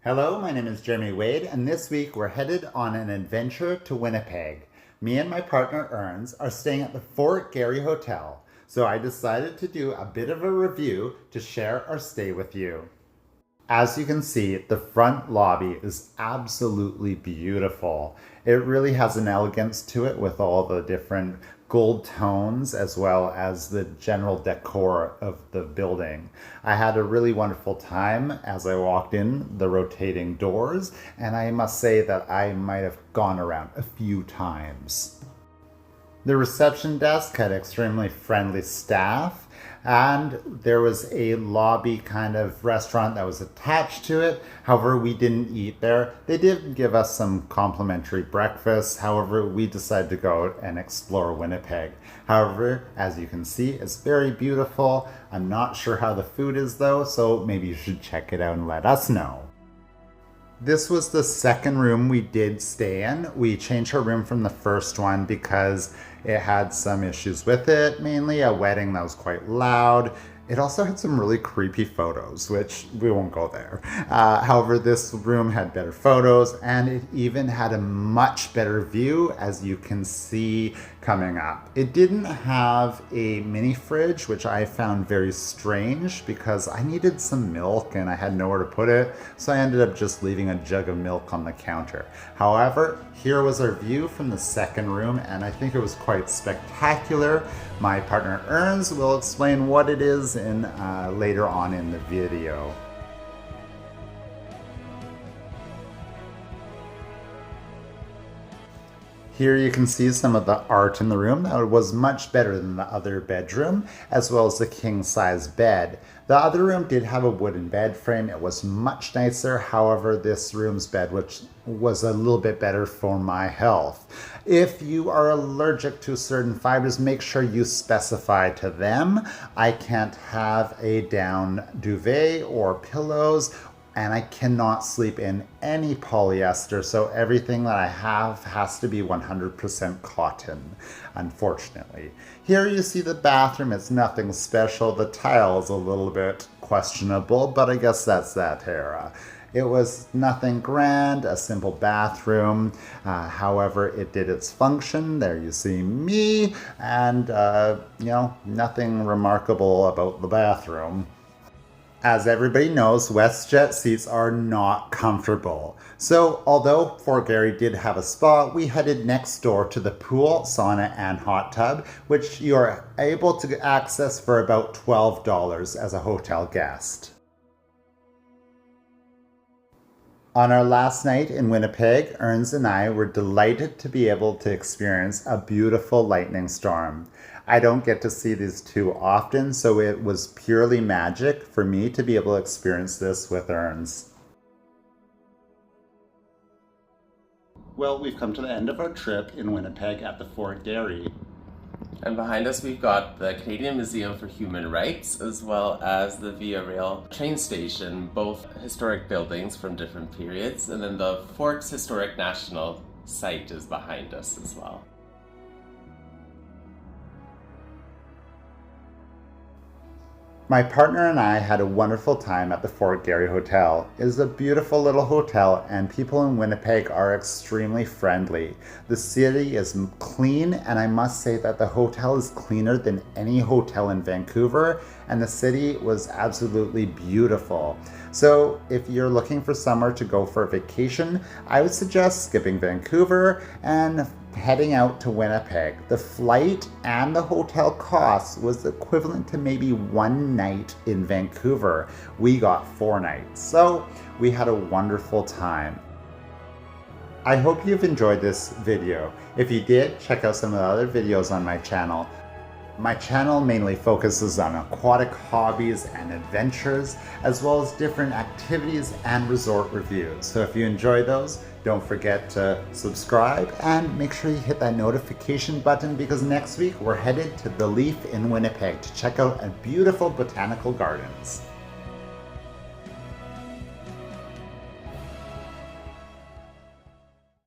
Hello, my name is Jeremy Wade, and this week we're headed on an adventure to Winnipeg. Me and my partner Erns are staying at the Fort Garry Hotel, so I decided to do a bit of a review to share our stay with you. As you can see, the front lobby is absolutely beautiful. It really has an elegance to it with all the different gold tones as well as the general decor of the building. I had a really wonderful time as I walked in the rotating doors, and I must say that I might have gone around a few times. The reception desk had extremely friendly staff, and there was a lobby kind of restaurant that was attached to it. However, we didn't eat there. They did give us some complimentary breakfast. However, we decided to go and explore Winnipeg. However, as you can see, it's very beautiful. I'm not sure how the food is though, so maybe you should check it out and let us know. This was the second room we did stay in. We changed our room from the first one because it had some issues with it, mainly a wedding that was quite loud. It also had some really creepy photos, which we won't go there. However, this room had better photos, and it even had a much better view, as you can see coming up. It didn't have a mini fridge, which I found very strange because I needed some milk and I had nowhere to put it, so I ended up just leaving a jug of milk on the counter. However, here was our view from the second room, and I think it was quite spectacular. My partner Erns will explain what it is later on in the video. Here you can see some of the art in the room. That was much better than the other bedroom, as well as the king-size bed. The other room did have a wooden bed frame. It was much nicer. However, this room's bed, which was a little bit better for my health. If you are allergic to certain fibers, make sure you specify to them. I can't have a down duvet or pillows, and I cannot sleep in any polyester, so everything that I have has to be 100% cotton, unfortunately. Here you see the bathroom. It's nothing special. The tile is a little bit questionable, but I guess that's that era. It was nothing grand, a simple bathroom. However, it did its function. There you see me, and nothing remarkable about the bathroom. As everybody knows, WestJet seats are not comfortable. So although Fort Garry did have a spa, we headed next door to the pool, sauna, and hot tub, which you are able to access for about $12 as a hotel guest. On our last night in Winnipeg, Erns and I were delighted to be able to experience a beautiful lightning storm. I don't get to see these too often, so it was purely magic for me to be able to experience this with Erns. Well, we've come to the end of our trip in Winnipeg at the Fort Garry. And behind us we've got the Canadian Museum for Human Rights, as well as the Via Rail train station, both historic buildings from different periods, and then the Fort's Historic National Site is behind us as well. My partner and I had a wonderful time at the Fort Garry Hotel. It is a beautiful little hotel, and people in Winnipeg are extremely friendly. The city is clean, and I must say that the hotel is cleaner than any hotel in Vancouver, and the city was absolutely beautiful. So if you're looking for somewhere to go for a vacation, I would suggest skipping Vancouver and heading out to Winnipeg. The flight and the hotel costs was equivalent to maybe one night in Vancouver. We got 4 nights, so we had a wonderful time. I hope you've enjoyed this video. If you did, check out some of the other videos on my channel. My channel mainly focuses on aquatic hobbies and adventures, as well as different activities and resort reviews. So if you enjoy those, don't forget to subscribe and make sure you hit that notification button, because next week we're headed to the Leaf in Winnipeg to check out a beautiful botanical gardens.